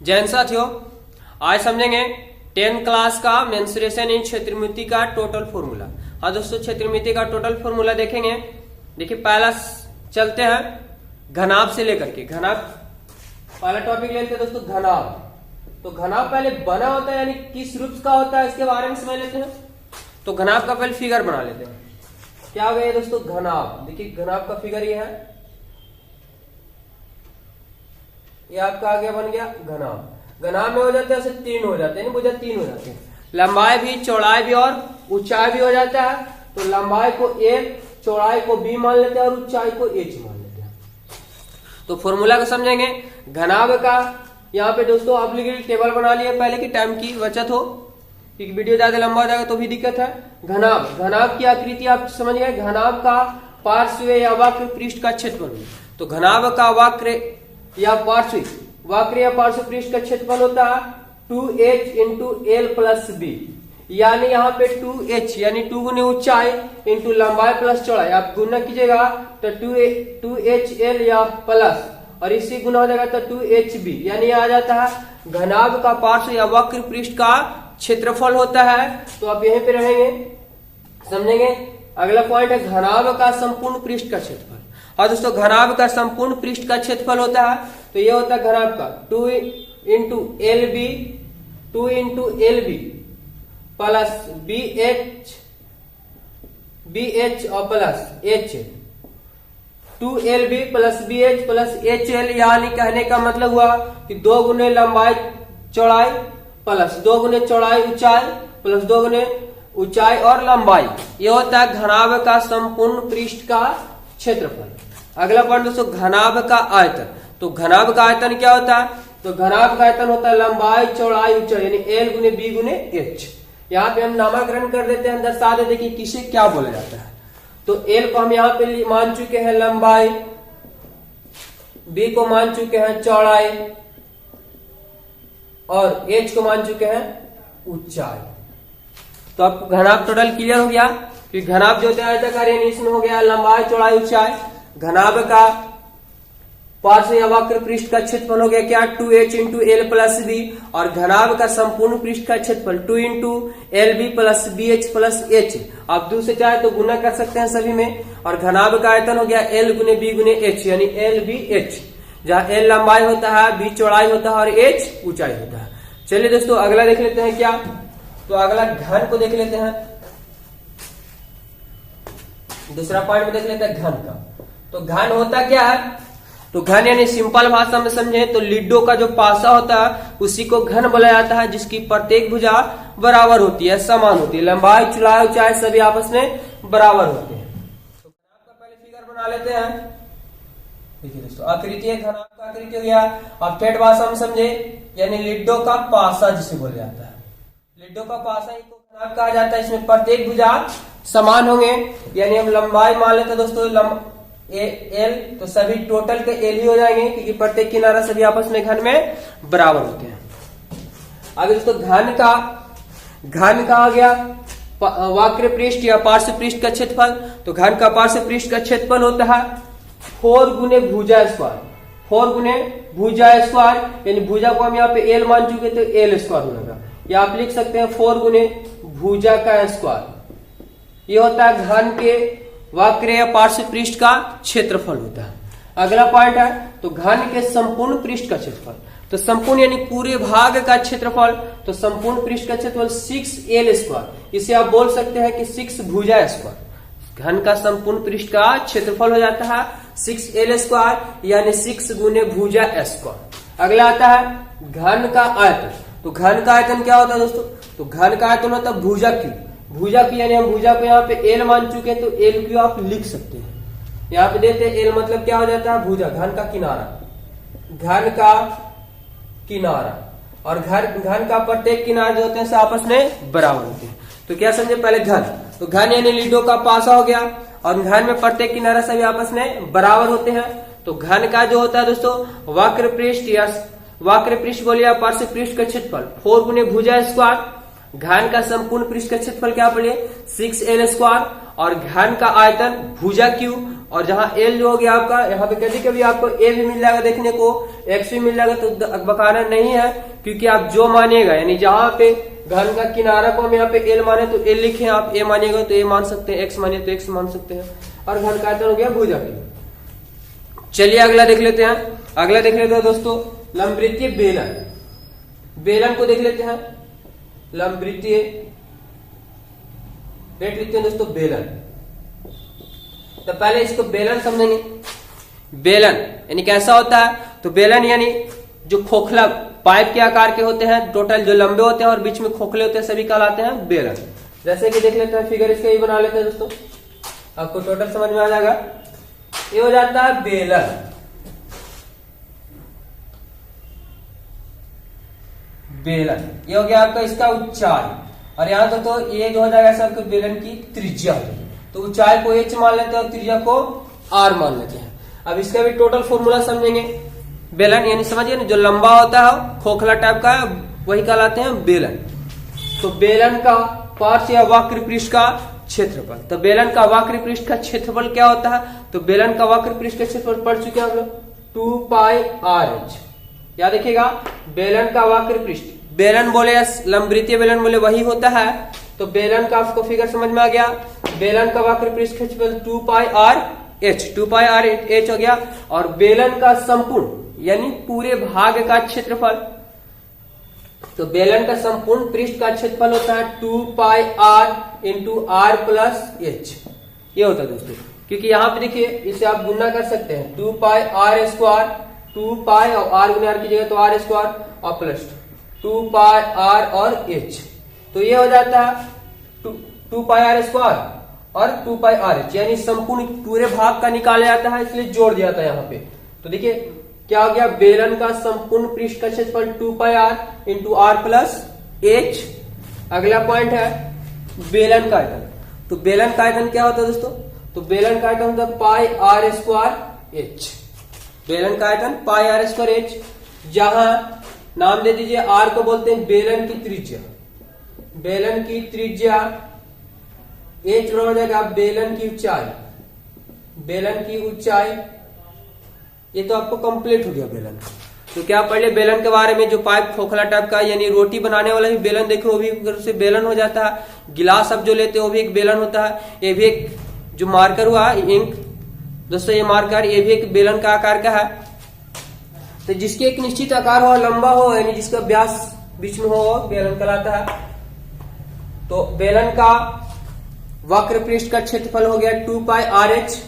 जैन साथियों, आज समझेंगे 10 क्लास का मेंसुरेशन इन क्षेत्रमिति का टोटल फॉर्मूला। हाँ दोस्तों, क्षेत्रमिति का टोटल फॉर्मूला देखेंगे। देखिए पहला चलते हैं घनाभ से लेकर के। घनाभ पहला टॉपिक लेते हैं दोस्तों, घनाभ। तो घनाभ पहले बना होता है यानी किस रूप का होता है इसके बारे में समझ लेते हैं। तो घनाभ का पहले फिगर बना लेते हैं। क्या हो गया दोस्तों, घनाभ। देखिए घनाभ का फिगर ये है, ये आपका आगे बन गया घनाभ। घनाभ में हो जाते हैं ऐसे तीन हो जाते हैं, भुजा तीन हो जाते हैं। लंबाई भी, चौड़ाई भी और ऊंचाई भी हो जाता है। तो लंबाई को a, चौड़ाई को b मान लेते हैं और ऊंचाई को h मान लेते हैं। तो फॉर्मूला को समझेंगे घनाभ का। यहाँ पे दोस्तों ऑब्लिगेट टेबल बना लिया पहले की टाइम की बचत हो, क्योंकि वीडियो ज्यादा लंबा हो जाएगा तो भी दिक्कत है। घनाभ, घनाभ की आकृति आप समझ गए। घनाभ का पार्श्व या वक्र पृष्ठ का क्षेत्रफल। तो घनाभ का वक्र या पार्श्व वक्र या पार्श्व पृष्ठ का क्षेत्रफल होता है 2h into L plus B. यानी यहाँ पे 2h यानी 2 गुने ऊंचाई इंटू लंबाई प्लस चौड़ाई। आप गुना कीजिएगा तो 2hL या प्लस और इसी गुना हो जाएगा तो 2hb। यानी आ जाता है घनाभ का पार्श्व या वक्र पृष्ठ का क्षेत्रफल होता है। तो आप यहीं पे रहेंगे, समझेंगे। अगला पॉइंट है घनाभ का संपूर्ण पृष्ठ का क्षेत्रफल। और दोस्तों घनाभ का संपूर्ण पृष्ठ का क्षेत्रफल होता है, तो ये होता है घनाभ का 2 into L B plus B h और plus h 2LB plus BH plus HL। यानी कहने का मतलब हुआ कि 2 गुने लंबाई चौड़ाई प्लस 2 गुने चौड़ाई ऊंचाई प्लस 2 गुने ऊंचाई और लंबाई। ये होता है घनाभ का संपूर्ण पृष्ठ का क्षेत्रफल। अगला पॉइंट दोस्तों घनाभ का आयतन। तो घनाभ का आयतन क्या होता है, तो घनाभ का आयतन होता है लंबाई चौड़ाई ऊंचाई यानी L गुने B गुने H। यहाँ पे हम नामकरण कर देते हैं, दर्शा देते कि किसे क्या बोला जाता है। तो L को हम यहाँ पे मान चुके हैं लंबाई, B को मान चुके हैं चौड़ाई और H को मान चुके हैं ऊंचाई। तो आपको घनाभ टोटल क्लियर हो गया कि घनाभ जो होता है आयताकार यानी इसमें हो गया लंबाई चौड़ाई ऊंचाई। घनाभ का पार्श्व या वक्र पृष्ठ का क्षेत्रफल हो गया क्या 2h into L plus B. और घनाभ का संपूर्ण पृष्ठ का क्षेत्रफल 2 into L B plus B H plus H. आप 2 से चाहे तो गुना कर सकते हैं सभी में। और घनाभ का आयतन हो गया एल गुने बी गुने एच यानी एल बी एच, जहां एल लंबाई होता है, बी चौड़ाई होता है और एच ऊंचाई होता है। चलिए दोस्तों अगला देख लेते हैं क्या। तो अगला घन को देख लेते हैं। दूसरा पॉइंट में देख लेते हैं घन का। तो घन होता क्या है, तो घन यानी सिंपल भाषा में समझे तो लिड्डो का जो पासा होता है उसी को घन बोला जाता है, जिसकी प्रत्येक भुजा बराबर होती है, समान होती है। लंबाई चौड़ाई ऊंचाई सभी आपस में बराबर होते हैं। तो घनाभ का पहले फिगर बना लेते हैं। देखिए दोस्तों आकृति है, घनाभ का आकृति हो गया। अब ठेठ भाषा में समझे यानी लिड्डो का पासा जिसे बोला जाता है। लिड्डो का पासा ही को घनाभ कहा जाता है। इसमें प्रत्येक भुजा समान होंगे, यानी हम लंबाई मान लेते हैं दोस्तों एल, तो सभी टोटल के एल ही हो जाएंगे क्योंकि प्रत्येक किनारा सभी आपस में घन में बराबर होते हैं। आगे दोस्तों घन का आ गया वक्र पृष्ठ या पार्श्व पृष्ठ का क्षेत्रफल। तो घन का पार्श्व पृष्ठ का क्षेत्रफल होता है 4 गुने भुजा स्क्वायर। 4 गुने भुजा स्क्वायर यानी भुजा को हम यहाँ पे एल मान चुके तो एल स्क्वायर हो जाएगा, या आप लिख सकते हैं 4 गुने भुजा का स्क्वायर। ये होता है घन के वक्र या पार्श्व पृष्ठ का क्षेत्रफल होता है। अगला पॉइंट है तो घन के संपूर्ण पृष्ठ का क्षेत्रफल। तो संपूर्ण यानी पूरे भाग का क्षेत्रफल। तो संपूर्ण पृष्ठ का क्षेत्रफल 6L स्क्वायर। इसे आप बोल सकते हैं कि 6 भुजा स्क्वायर। घन का संपूर्ण पृष्ठ का क्षेत्रफल हो जाता है 6L स्क्वायर यानी 6 गुने भुजा स्क्वायर। अगला आता है घन का आयतन। तो घन का आयतन क्या होता है दोस्तों, तो घन का आयतन होता है भुजा की। भुजा की यानी हम भुजा को यहाँ पे एल मान चुके हैं तो एल क्यू आप लिख सकते हैं। यहाँ पे देते हैं एल मतलब क्या हो जाता है भुजा, घन का किनारा, घन का किनारा। और घन का प्रत्येक किनारा जो होते हैं आपस में बराबर होते हैं। तो क्या समझे पहले घन। तो घन यानी लिडो का पासा हो गया और घन में प्रत्येक किनारा सभी आपस में बराबर होते हैं। तो घन का जो होता है दोस्तों वक्र पृष्ठ या वक्र पृष्ठ बोलिए पार्श्व पृष्ठ का क्षेत्रफल 4 गुने भुजा स्क्वायर। घन का संपूर्ण पृष्ठ का क्षेत्रफल क्या पड़े 6L स्क्वायर। और घन का आयतन भुजा क्यू और जहां एल जो हो गया आपका, यहाँ पे कभी कभी आपको ए भी मिल जाएगा देखने को, एक्स भी मिल जाएगा, तो बकाना नहीं है, क्योंकि आप जो मानिएगा यानी जहां पे घन का किनारा को हम यहाँ पे एल माने तो एल लिखे, आप ए मानिएगा तो ए मान सकते हैं, एक्स मानिए तो एक्स मान सकते हैं, और घन का आयतन हो गया भुजा की। चलिए अगला देख लेते हैं। अगला देख लेते हैं दोस्तों लंबवृत्तीय बेलन। बेलन को देख लेते हैं, लंबवृत्तीय देख लेते हैं दोस्तों बेलन। तो पहले इसको बेलन समझेंगे। बेलन यानी कैसा होता है, तो बेलन यानी जो खोखला पाइप के आकार के होते हैं, टोटल जो लंबे होते हैं और बीच में खोखले होते हैं, सभी कहलाते हैं बेलन। जैसे कि देख लेते हैं फिगर, इसका ही बना लेते हैं दोस्तों, आपको टोटल समझ में आ जाएगा। ये हो जाता है बेलन। बेलन ये हो गया आपका इसका ऊंचाई, और यहां तो ये जो हो जाएगा सबके बेलन की त्रिज्या होगी, तो ऊंचाई को h मान लेते हैं और त्रिज्या को r मान लेते हैं। अब इसका भी टोटल फॉर्मूला समझेंगे। बेलन यानी समझिए ना, जो लंबा होता है खोखला टाइप का वही कहलाते हैं बेलन। तो बेलन का पार्श्व या वक्र पृष्ठ का क्षेत्रफल, तो बेलन का वक्र पृष्ठ का क्षेत्रफल क्या होता है, तो बेलन का वक्र पृष्ठ का क्षेत्रफल पढ़ चुके हैं हम लोग, 2πr(h). याद रखिएगा, बेलन का वक्र पृष्ठ, बेलन बोले या लंबवृत्तीय बेलन बोले वही होता है। तो बेलन का आपको फिगर समझ में आ गया। बेलन का वक्र पृष्ठ का क्षेत्रफल 2πr(h), 2πr(h) हो गया। और बेलन का संपूर्ण यानी पूरे भाग का क्षेत्रफल, तो बेलन का संपूर्ण पृष्ठ का क्षेत्रफल होता है 2πr × r+h। ये होता है दोस्तों, क्योंकि यहाँ पे देखिए इसे आप गुना कर सकते हैं, 2πr², 2π और r गुना r की जगह तो r² और प्लस 2πr और h, तो ये हो जाता है 2πr² और 2πrh, यानी संपूर्ण पूरे भाग का निकाला जाता है, इसलिए जोड़ दिया था यहाँ पे। तो देखिए क्या हो गया, बेलन का संपूर्ण पृष्ठ का क्षेत्रफल 2πr × r+h। अगला पॉइंट है बेलन का आयतन। तो बेलन का आयतन क्या होता है दोस्तों, तो बेलन का आयतन होता है πr²h। बेलन का आयतन πr²h, जहां नाम दे दीजिए r को बोलते हैं बेलन की त्रिज्या। बेलन की त्रिज्या h हो जाएगा बेलन की ऊंचाई। बेलन की ऊंचाई, ये तो आपको कंप्लीट हो गया बेलन। तो क्या पढ़ ले बेलन के बारे में, जो पाइप खोखला टाइप का यानी रोटी बनाने वाला भी बेलन देखो, वो भी से बेलन हो जाता है। गिलास अब जो लेते हैं वो भी एक बेलन होता है। ये भी एक जो मार्कर हुआ इंक दोस्तों, ये मार्कर ये भी एक बेलन का आकार का है। तो जिसके एक निश्चित आकार हो, लंबा हो, यानी जिसका व्यास बीच में हो, बेलन कहलाता है। तो बेलन का वक्र पृष्ठ का क्षेत्रफल हो गया 2πrh।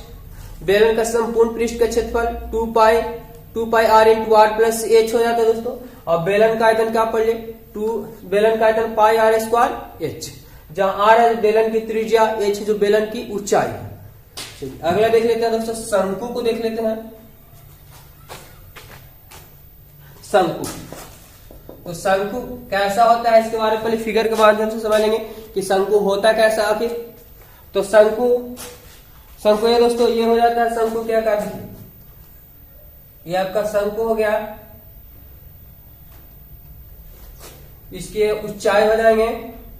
बेलन का संपूर्ण पृष्ठ का क्षेत्रफल 2πr × r+h हो जाता है दोस्तों। और बेलन का आयतन क्या पढ़ ले, बेलन का आयतन πr²h, जहां r है बेलन की त्रिज्या, h जो बेलन की ऊंचाई है। अगला देख लेते हैं दोस्तों, शंकु को देख लेते हैं। शंकु, तो शंकु कैसा होता है इसके बारे में पहले फिगर के माध्यम से समझ लेंगे कि शंकु होता कैसा आखिर। तो शंकु ये दोस्तों ये हो जाता है शंकु क्या आकार, ये आपका शंकु हो गया, इसके ऊंचाई हो जाएंगे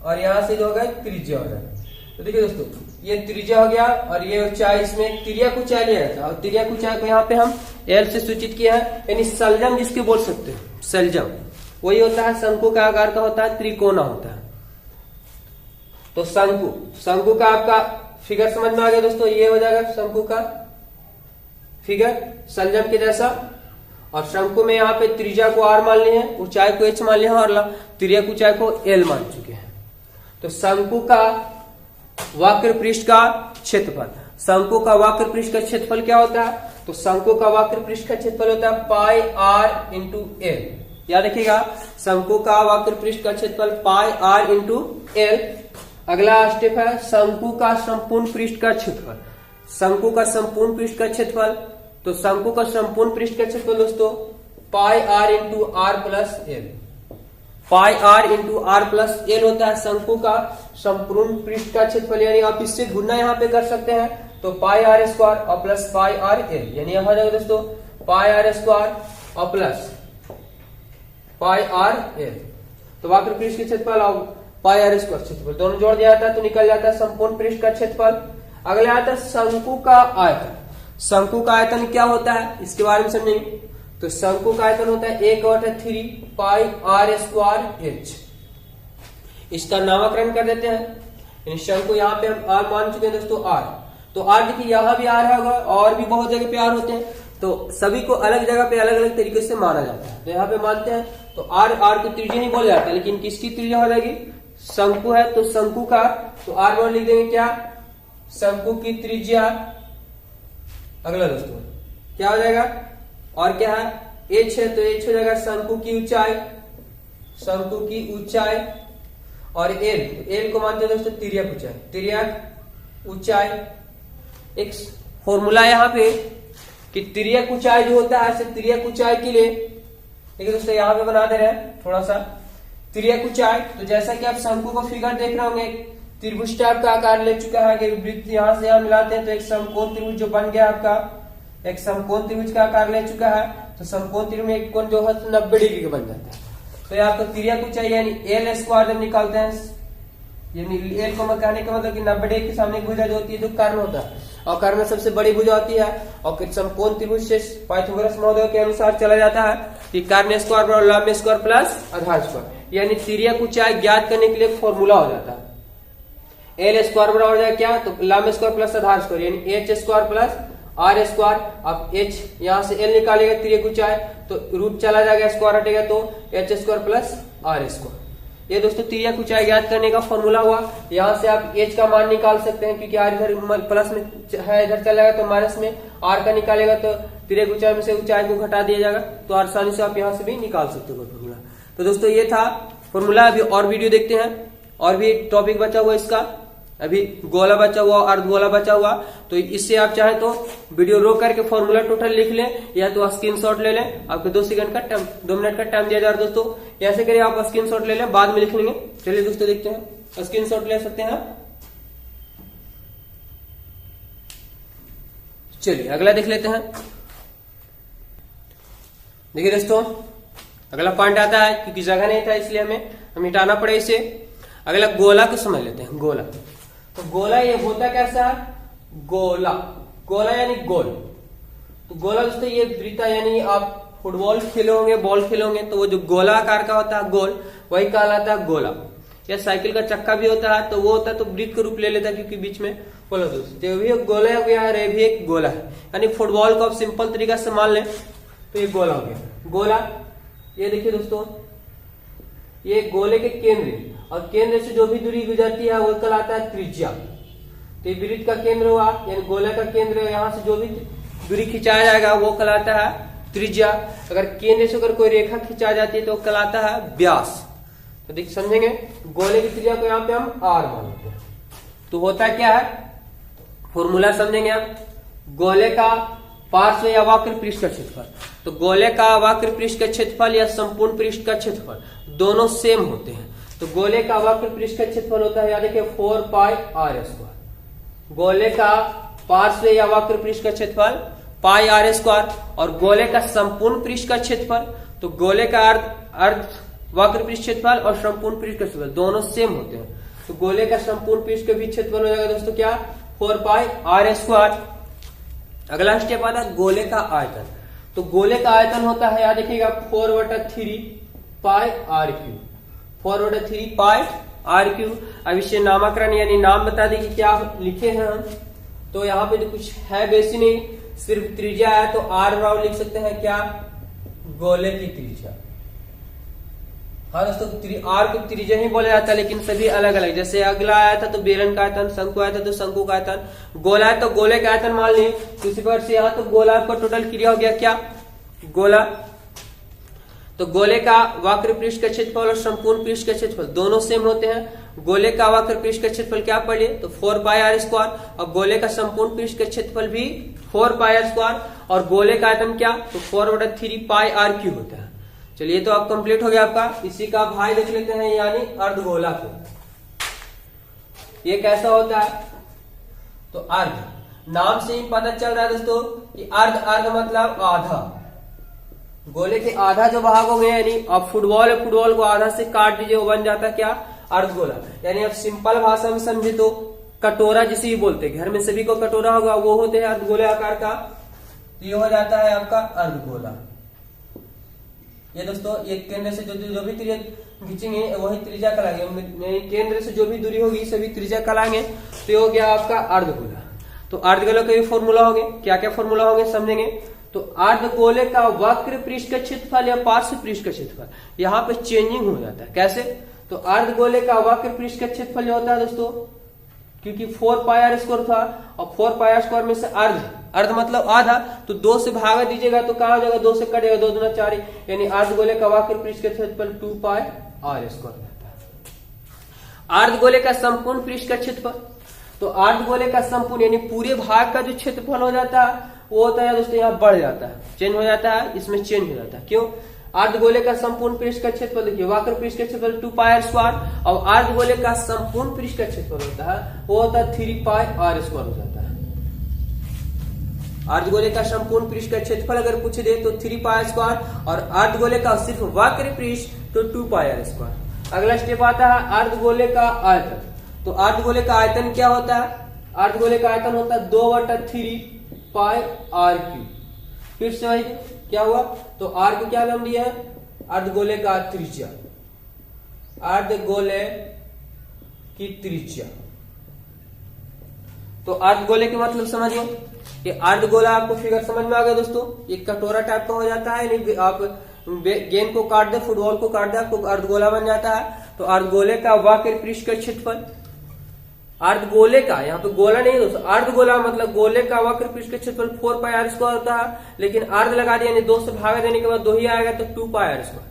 और यहां से जो होगा त्रिज्या हो जाएगा। तो देखिए दोस्तों, ये त्रिज्या हो गया और ये ऊंचाई, इसमें तिर्यक ऊंचाई लिया था, और तिर्यक ऊंचाई को यहाँ पे हम एल से सूचित किया है, यानी सलजम जिसके बोल सकते हैं, सलजम वही होता है, शंकु का आकार का होता है, त्रिकोणा होता है। तो शंकु का आपका फिगर समझ में आ गया दोस्तों, ये हो जाएगा शंकु का फिगर सलजम के जैसा। और शंकु में यहाँ पे त्रिज्या को r मान लिए हैं, ऊंचाई को h मान लिया और तिर्यक ऊंचाई को l मान चुके हैं। तो शंकु का वक्र पृष्ठ का क्षेत्रफल, शंकु का वक्र पृष्ठ का क्षेत्रफल क्या होता है, तो शंकु का वक्र पृष्ठ का क्षेत्रफल होता है πr × l। याद रखिएगा, शंकु का वक्र पृष्ठ का क्षेत्रफल πr × l। अगला स्टेप है शंकु का संपूर्ण पृष्ठ का क्षेत्रफल। शंकु का संपूर्ण पृष्ठ का क्षेत्रफल, तो शंकु का संपूर्ण पृष्ठ का क्षेत्रफल दोस्तों πr × r+l। πr × r+l होता है शंकु का संपूर्ण पृष्ठ का क्षेत्रफल, यानी आप इससे गुना यहाँ पे कर सकते हैं, तो πr² और प्लस πrl, यानी यहाँ जाएगा दोस्तों πr² और प्लस πrl। तो वक्र पृष्ठ के क्षेत्रफल और πr² क्षेत्रफल दोनों जोड़ दिया जाता है तो निकल जाता है संपूर्ण पृष्ठ का क्षेत्रफल। अगला आता है शंकु का आयतन। शंकु का आयतन क्या होता है इसके बारे में समझेंगे। तो शंकु का आयतन होता है 1/3 पाई आर स्क्वायर एच। इसका नामकरण कर देते हैं। शंकु यहाँ पे हम आर मान चुके हैं दोस्तों, आर। तो आर देखिए यहाँ भी आर होगा और भी बहुत जगह पे आर होते हैं, तो सभी को अलग जगह पे अलग अलग तरीके से माना जाता है। तो यहाँ पे मानते हैं तो आर की त्रिज्या ही बोल जाता है, लेकिन किसकी त्रिज्या हो जाएगी, शंकु है तो शंकु का, तो आर मान लिख देंगे क्या, शंकु की त्रिज्या। अगला दोस्तों क्या हो जाएगा, और क्या है, एच है तो एच हो जाएगा शंकु की ऊंचाई, शंकु की ऊंचाई। और एल को मानते हैं दोस्तों तिर्यक ऊंचाई, तिर्यक ऊंचाई। एक फॉर्मूला यहाँ पे कि तिर्यक ऊंचाई जो होता है, तिर्यक ऊंचाई के लिए देखिए दोस्तों यहाँ पे बना दे रहे हैं थोड़ा सा तिर्यक ऊंचाई। तो जैसा कि आप शंकु को फिगर देख रहे होंगे, त्रिभुज टाइप का आकार ले चुका है कि वृत्त यहाँ से यहाँ मिलाते हैं तो एक समकोण त्रिभुज जो बन गया आपका, एक समकोण त्रिभुज का आकार ले चुका है। तो समकोण त्रिभुज में एक कोण जो है 90 डिग्री का बन जाता है। तो यहाँ पर तिर्यक ऊंचाई यानी एल स्क्वायर जब निकालते हैं, यानी एल को कहने का मतलब कि 90 डिग्री के सामने भुजा जो होती है जो कर्ण होता है, और कर्ण में सबसे बड़ी भुजा होती है। और समकोण त्रिभुज से पाइथागोरस महोदय के अनुसार चला जाता है कि कर्ण स्क्वायर बराबर लंब स्क्वायर प्लस आधार स्क्वायर, यानी तिर्यक ऊंचाई ज्ञात करने के लिए एक फॉर्मूला हो जाता है। एल स्क्वायर बराबर हो जाएगा क्या, तो लंब स्क्वायर प्लस आधार स्क्वायर यानी H square plus R square. अब एच यहाँ से एल निकालेगा तिर्यक ऊंचाई, तो रूट चला जाएगा, स्क्वायर हटेगा तो H square plus R square. ये दोस्तों तिर्यक ऊंचाई ज्ञात करने का फॉर्मूला हुआ। यहाँ से आप एच का मान निकाल सकते हैं, क्योंकि आर इधर प्लस में है, इधर चला जाएगा तो माइनस में, आर का निकालेगा तो तिर्यक ऊंचाई में से ऊंचाई को घटा दिया जाएगा। तो आसानी से आप यहाँ से भी निकाल सकते हो फॉर्मूला। तो दोस्तों ये था फॉर्मूला। अभी और वीडियो देखते हैं, और भी टॉपिक बचा हुआ इसका, अभी गोला बचा हुआ, अर्धगोला बचा हुआ। तो इससे आप चाहे तो वीडियो रोक करके फॉर्मूला टोटल लिख लें, या तो स्क्रीनशॉट ले लें। आपको 2 सेकंड का टाइम, 2 मिनट का टाइम दिया जा रहा है दोस्तों। ऐसे करिए आप स्क्रीनशॉट ले लें, बाद में लिख लेंगे। चलिए दोस्तों देखते हैं, स्क्रीनशॉट ले सकते हैं। चलिए अगला देख लेते हैं। देखिए दोस्तों अगला पॉइंट आता है, क्योंकि जगह नहीं था इसलिए हमें मिटाना पड़े इसे। अगला गोला को समझ लेते हैं। गोला, तो गोला ये होता कैसा है, गोला, गोला यानी गोल। तो गोला दोस्तों ये वृत्ता, यानी आप फुटबॉल खेलोगे, बॉल खेलोगे तो वो जो गोला आकार का होता है गोल, वही कहलाता है गोला। या साइकिल का चक्का भी होता है तो वो होता है तो वृत्त का रूप ले लेता है, क्योंकि बीच में गोला दोस्तों। तो भी एक गोला हो गया, ये भी एक गोला है। यानी फुटबॉल को आप सिंपल तरीका से मान लें तो ये गोला हो गया। गोला ये देखिए दोस्तों, ये गोले के केंद्र, और केंद्र से जो भी दूरी गुजरती है वो कहलाता है त्रिज्या। तो ये वृत्त का केंद्र हुआ, यानी गोले का केंद्र, यहाँ से जो भी दूरी खिंचाया जाएगा वो कहलाता है त्रिज्या। अगर केंद्र से अगर कोई रेखा खिंचा जाती है तो कहलाता है व्यास। तो देखिए समझेंगे, गोले की त्रिज्या को यहाँ पे हम आर मानते हैं। तो होता क्या है, फॉर्मूला समझेंगे आप। गोले का पार्श्व या वक्र पृष्ठ का क्षेत्रफल, तो गोले का वक्र पृष्ठ का क्षेत्रफल या संपूर्ण पृष्ठ का क्षेत्रफल दोनों सेम होते हैं। तो गोले का वक्र पृष्ठ का क्षेत्रफल होता है, याद रखिए 4 पाई आर स्क्वायर। गोले का पार्श्व या वक्र पृष्ठ का क्षेत्रफल पाई आर स्क्वायर, और गोले का संपूर्ण पृष्ठ का क्षेत्रफल, तो गोले का अर्ध वक्र पृष्ठ क्षेत्रफल और संपूर्ण पृष्ठ का क्षेत्रफल दोनों सेम होते हैं। तो गोले का संपूर्ण पृष्ठ का भी क्षेत्रफल हो जाएगा दोस्तों क्या, 4 पाई आर स्क्वायर। अगला स्टेप आता है गोले का आयतन। तो गोले का आयतन होता है, याद रखिएगा 4/3 pi r cube, 4/3 pi r cube. अब इसे नामकरण यानी नाम बता दें कि क्या लिखे हैं हम। तो यहाँ पे तो कुछ है बेसी नहीं, सिर्फ त्रिज्या है, तो आर बराबर लिख सकते हैं क्या, गोले की त्रिज्या। हाँ दोस्तों आर को त्रिज्या ही बोला जाता है, लेकिन सभी अलग अलग। जैसे अगला आया था तो बेलन का आयतन, शंकु आया था तो शंकु का आयतन, गोला है तो गोले का आयतन मान ली। उसी पर से यहाँ तो गोला पर टोटल क्रिया हो गया क्या, गोला। तो गोले का वक्र पृष्ठ का क्षेत्रफल और संपूर्ण पृष्ठ का क्षेत्रफल दोनों सेम होते हैं। गोले का वक्र पृष्ठ का क्षेत्रफल क्या पढ़ लिए, तो 4 पाई आर स्क्वायर, और गोले का संपूर्ण पृष्ठ का क्षेत्रफल भी 4 पाई आर स्क्वायर, और गोले का आयतन क्या, तो 4/3 पाई आर क्यूब होता है। चलिए तो अब कंप्लीट हो गया आपका। इसी का भाई देख लेते हैं, यानी अर्धगोला को। ये कैसा होता है, तो अर्ध, नाम से ही पता चल रहा है दोस्तों कि अर्ध, अर्ध मतलब आधा। गोले के आधा जो भाग हो गए, यानी अब फुटबॉल है, फुटबॉल को आधा से काट दीजिए, वो बन जाता है क्या, अर्धगोला। यानी अब सिंपल भाषा में समझे तो कटोरा जिसे ही बोलते हैं, घर में सभी को कटोरा होगा, वो होते हैं अर्धगोले आकार का। तो ये हो जाता है आपका अर्धगोला। ये दोस्तों ये केंद्र से जो भी त्रिज्या खींचेंगे वही त्रिज्या कहलाएंगे, केंद्र से जो भी दूरी होगी सभी त्रिज्या कहलाएंगे। तो ये हो गया आपका अर्धगोला। तो अर्धगोले का भी फॉर्मूला होंगे, क्या क्या फॉर्मूला होंगे समझेंगे। तो अर्धगोले का वक्र पृष्ठ का क्षेत्रफल या पार्श्व पृष्ठ का क्षेत्रफल यहाँ पे चेंजिंग हो जाता है। कैसे? तो अर्धगोले का वक्र पृष्ठ का क्षेत्रफल जो होता है दोस्तों, क्योंकि 4 पाई आर स्क्वायर था और 4 पाई आर स्क्वायर में से अर्ध मतलब आधा, तो 2 से भागा दीजिएगा तो कहा हो जाएगा, 2 से कटेगा, 2 दूना 4, यानी अर्धगोले का वक्र पृष्ठ का क्षेत्रफल 2 पाई आर स्क्वायर रहता है। अर्धगोले का संपूर्ण पृष्ठ का क्षेत्रफल, तो अर्धगोले का संपूर्ण यानी पूरे भाग का जो क्षेत्रफल हो जाता है वो होता है दोस्तों यहाँ बढ़ जाता है, चेंज हो जाता है, इसमें चेंज हो जाता है। क्यों? अर्धगोले का संपूर्ण पृष्ठ का क्षेत्रफल देखिए, वक्र पृष्ठ का क्षेत्रफल 2 पाई आर स्क्वायर, और अर्धगोले का संपूर्ण पृष्ठ का क्षेत्रफल होता है वो होता है 3 पाई आर स्क्वायर हो जाता है। अर्धगोले का संपूर्ण पृष्ठ का क्षेत्रफल अगर पूछ दे तो 3 पाई स्क्वायर, और अर्धगोले का सिर्फ वक्र पृष्ठ तो 2 पाई आर स्क्वायर। अगला स्टेप आता है अर्धगोले का आयतन। तो अर्धगोले का आयतन क्या होता है? अर्धगोले का आयतन होता है 2/3 पाई आर क्यूब। फिर से वही क्या हुआ, तो आर को क्या नाम दिया है? अर्धगोले का त्रिज्या, अर्धगोले की त्रिज्या। तो अर्धगोले के मतलब समझिए, ये अर्धगोला आपको फिगर समझ में आ गया दोस्तों। ये कटोरा टाइप का हो जाता है, यानी आप गेंद को काट दे, फुटबॉल को काट दे, आपको अर्धगोला बन जाता है। तो अर्धगोले का वक्र पृष्ठ का क्षेत्रफल, अर्धगोले का, यहाँ पे गोला नहीं दोस्तों, अर्धगोला मतलब गोले का वक्र पृष्ठ का क्षेत्रफल 4 पाई आर स्क्वायर होता है, लेकिन अर्ध लगा दिया यानी 2 से भागा देने के बाद 2 ही आएगा तो 2 पाई आर स्क्वायर।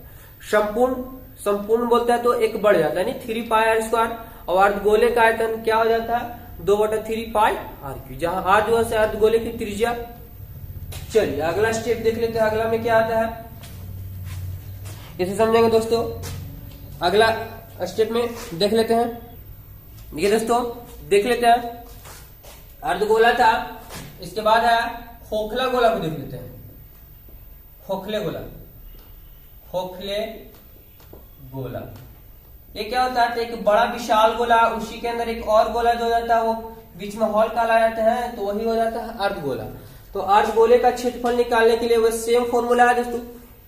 संपूर्ण बोलता है तो 1 बढ़ जाता है, यानी 3 पाई आर स्क्वायर। और अर्धगोले का आयतन क्या हो जाता है? 2/3 पाई आर क्यूब, जहां आर जो है अर्धगोले की त्रिज्या। चलिए अगला स्टेप देख लेते हैं, अगला में क्या आता है इसे समझेंगे दोस्तों। अगला स्टेप में देख लेते हैं, ये दोस्तों देख लेते हैं, अर्धगोला था, इसके बाद आया खोखला गोला को देख लेते हैं। खोखले गोला, खोखले गोला ये क्या होता है? एक बड़ा विशाल गोला, उसी के अंदर एक और गोला जो हो जाता है वो बीच में हॉल काला जाते हैं, तो वही हो जाता है अर्धगोला। तो अर्धगोले का क्षेत्रफल निकालने के लिए वो सेम फॉर्मूला है दोस्तों।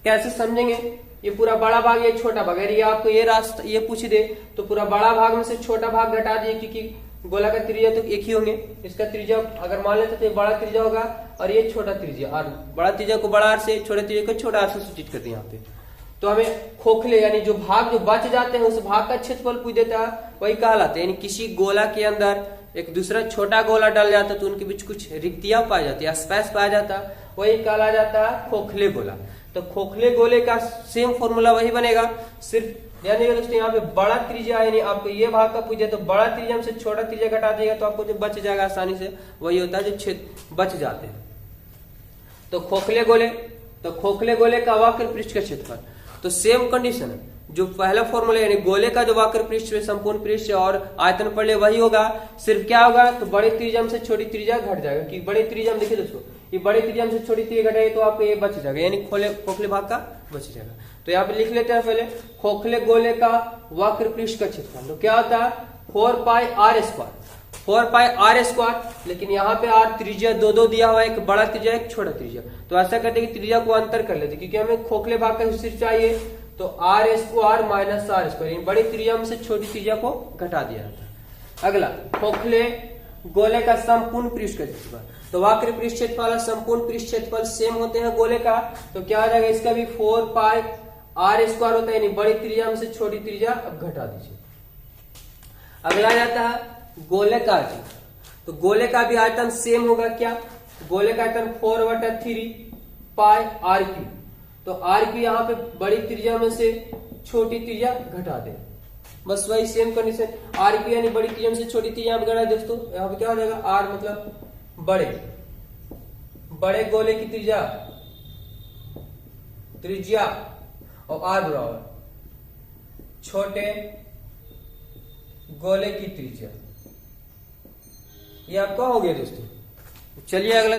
कैसे समझेंगे? ये पूरा बड़ा भाग, ये छोटा भाग, अगर ये आपको ये रास्ता ये पूछ दे तो पूरा बड़ा भाग में से छोटा भाग घटा दिए, क्योंकि गोला का त्रिज्या तो एक ही होंगे। इसका त्रिज्या अगर मान लेते तो ये बड़ा त्रिज्या होगा और ये छोटा त्रिज्या, और बड़ा त्रिज्या को बड़ा आर से, छोटे त्रिज्या को छोटा आर से सूचित करते हैं यहाँ पे। तो हमें खोखले यानी जो भाग जो बच जाते हैं उस भाग का क्षेत्रफल पूछ देता है, वही कहलाते हैं। यानी किसी गोला के अंदर एक दूसरा छोटा गोला डाल जाता है तो उनके बीच कुछ रिक्तियां पाई जाती है, स्पेस पाया जाता है, वही कहला जाता है खोखले गोला। तो खोखले गोले का सेम फॉर्मूला वही बनेगा, सिर्फ यानी दोस्तों यहाँ पे बड़ा त्रिज्या, यानी आपको ये भाग का पूछे तो बड़ा त्रिज्या में से छोटा त्रिज्या घटा देगा तो आपको जो बच जाएगा आसानी से वही होता है जो क्षेत्र बच जाते हैं। तो खोखले गोले का वक्र पृष्ठ का क्षेत्रफल, तो सेम कंडीशन है, जो पहला फॉर्मूला यानी गोले का जो वक्र पृष्ठ संपूर्ण पृष्ठ और आयतन पढ़ ले वही होगा। सिर्फ क्या होगा तो बड़े त्रिज्या से छोटी त्रिज्या घट जाएगा, कि बड़े त्रिज्या में देखिए दोस्तों ये बड़े त्रिज्या से छोटी त्रिज्या घटाएगी तो आपको ये बच जाएगा, यानी खोखले भाग का बच जाएगा। तो यहाँ पे लिख लेते हैं पहले खोखले गोले का वक्र पृष्ठ का क्षेत्रफल, तो क्या होता है 4 pi r square, 4 pi r square, लेकिन यहाँ पे आर त्रिज्या 2 दिया हुआ है, एक बड़ा त्रिज्या एक छोटा त्रिज्या। तो ऐसा करते कि त्रिज्या को अंतर कर लेते, क्योंकि हमें खोखले भाग का हिस्सा चाहिए, तो R square minus R square, बड़ी त्रिज्या में से छोटी त्रिज्या को घटा दिया जाता है। अगला खोखले गोले का संपूर्ण पृष्ठ का क्षेत्रफल, तो वक्र पृष्ठ क्षेत्रफल और संपूर्ण पृष्ठ क्षेत्रफल सेम होते हैं गोले का, तो क्या हो जाएगा इसका भी 4 पाई आर स्क्वायर होता है, यानी बड़ी त्रिज्या में से छोटी त्रिज्या अब घटा दीजिए। अगला जाता है गोले का आयतन, तो गोले का भी आयतन सेम होगा, क्या गोले का आयतन 4/3 पाई आर क्यूब, तो आर क्यू यहाँ पे बड़ी त्रिज्या में से छोटी त्रिज्या घटा दे, बस वही सेम कंडीशन। आर क्यू यानी बड़ी त्रिज्या में से छोटी त्रिज्या में घटा दोस्तों, यहाँ पे क्या हो जाएगा आर मतलब बड़े गोले की त्रिज्या और आर बराबर छोटे गोले की त्रिज्या, ये आपका हो गया दोस्तों। चलिए अगला